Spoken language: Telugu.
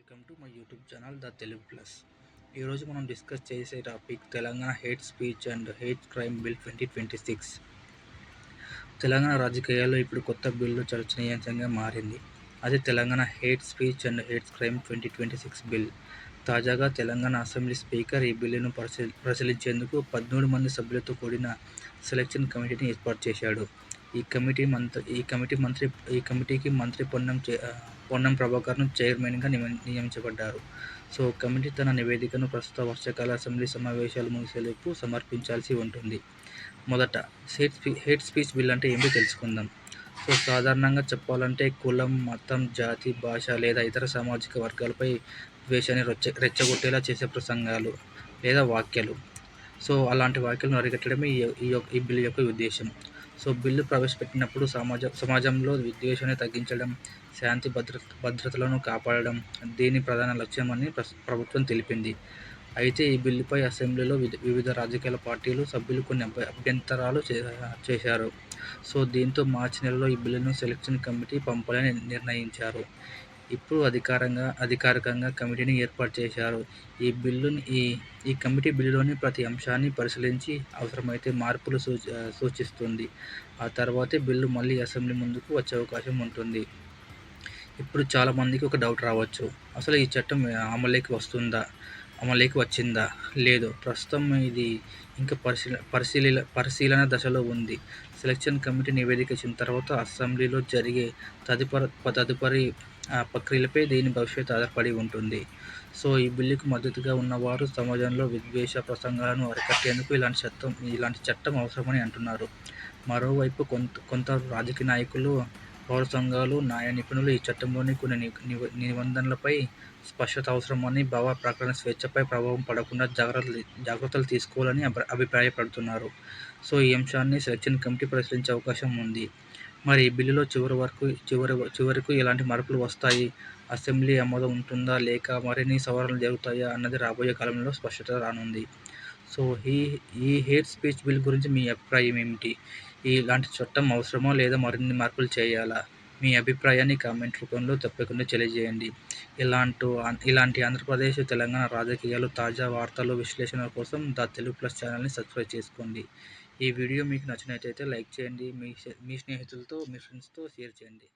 Welcome to my YouTube channel the Telugu plus. ఈరోజు మనం డిస్కస్ చేసే topic Telangana hate speech and hate crime bill 2026. Telangana రాజకీయాల్లో ఇప్పుడు కొత్త బిల్లు చర్చనీయాంశంగా మారింది. అది Telangana hate speech and hate crime 2026 bill. తాజాగా తెలంగాణ అసెంబ్లీ స్పీకర్ ఈ బిల్లును పరిశీలించేందుకు 13 మంది సభ్యులతో కూడిన సెలక్షన్ కమిటీని ఏర్పాటు చేశాడు. ఈ కమిటీకి మంత్రి పొన్నం ప్రభాకర్ను చైర్మన్గా నియమించబడ్డారు. సో కమిటీ తన నివేదికను ప్రస్తుత వర్షాకాల అసెంబ్లీ సమావేశాలు ముగిసేలోపు సమర్పించాల్సి ఉంటుంది. మొదట హేట్ స్పీచ్ బిల్ అంటే ఏమిటో తెలుసుకుందాం. సో సాధారణంగా చెప్పాలంటే కులం, మతం, జాతి, భాష లేదా ఇతర సామాజిక వర్గాలపై ద్వేషాన్ని రెచ్చగొట్టేలా చేసే ప్రసంగాలు లేదా వాక్యాలు. సో అలాంటి వాక్యాలను అరికట్టడమే ఈ బిల్లు యొక్క ఉద్దేశం. సో బిల్లు ప్రవేశపెట్టినప్పుడు సమాజంలో విద్వేషాన్ని తగ్గించడం, శాంతి భద్రతలను కాపాడడం దీని ప్రధాన లక్ష్యమని ప్రభుత్వం తెలిపింది. అయితే ఈ బిల్లుపై అసెంబ్లీలో వివిధ రాజకీయ పార్టీలు సభ్యులు కొన్ని అభ్యంతరాలు చేశారు. సో దీంతో మార్చి నెలలో ఈ బిల్లును సెలక్షన్ కమిటీ పంపాలని నిర్ణయించారు. ఇప్పుడు అధికారికంగా కమిటీని ఏర్పాటు చేశారు. ఈ కమిటీ బిల్లులోని ప్రతి అంశాన్ని పరిశీలించి అవసరమైతే మార్పులు సూచిస్తుంది. ఆ తర్వాతే బిల్లు మళ్ళీ అసెంబ్లీ ముందుకు వచ్చే అవకాశం ఉంటుంది. ఇప్పుడు చాలామందికి ఒక డౌట్ రావచ్చు, అసలు ఈ చట్టం అమలులోకి వచ్చిందా లేదో. ప్రస్తుతం ఇది ఇంకా పరిశీలన దశలో ఉంది. సెలక్షన్ కమిటీ నివేదిక ఇచ్చిన తర్వాత అసెంబ్లీలో జరిగే తదుపరి ప్రక్రియలపై దీని భవిష్యత్తు ఆధారపడి ఉంటుంది. సో ఈ బిల్లుకు మద్దతుగా ఉన్నవారు సమాజంలో విద్వేష ప్రసంగాలను అరికట్టేందుకు ఇలాంటి చట్టం అవసరమని అంటున్నారు. మరోవైపు కొంత రాజకీయ నాయకులు, పౌర సంఘాలు, న్యాయ నిపుణులు ఈ చట్టంలోని కొన్ని నిబంధనలపై స్పష్టత అవసరమని, భావ ప్రకటన స్వేచ్ఛపై ప్రభావం పడకుండా జాగ్రత్తలు తీసుకోవాలని అభిప్రాయపడుతున్నారు. సో ఈ అంశాన్ని సెలక్షన్ కమిటీ పరిశీలించే అవకాశం ఉంది. మరి ఈ బిల్లులో చివరకు ఎలాంటి మార్పులు వస్తాయి, అసెంబ్లీ ఆమోదం ఉంటుందా లేక మరిన్ని సవరణలు జరుగుతాయా అన్నది రాబోయే కాలంలో స్పష్టత రానుంది. సో ఈ హేట్ స్పీచ్ బిల్ గురించి మీ అభిప్రాయం ఏమిటి? ఇలాంటి చట్టం అవసరమా లేదా మరిన్ని మార్పులు చేయాలా? మీ అభిప్రాయాన్ని కామెంట్ రూపంలో తప్పకుండా తెలియజేయండి. ఇలాంటి ఆంధ్రప్రదేశ్, తెలంగాణ రాజకీయాలు, తాజా వార్తలు, విశ్లేషణల కోసం ద తెలుగు ప్లస్ ఛానల్ని సబ్స్క్రైబ్ చేసుకోండి. ఈ వీడియో మీకు నచ్చినట్లయితే లైక్ చేయండి. మీ స్నేహితులతో, మీ ఫ్రెండ్స్తో షేర్ చేయండి.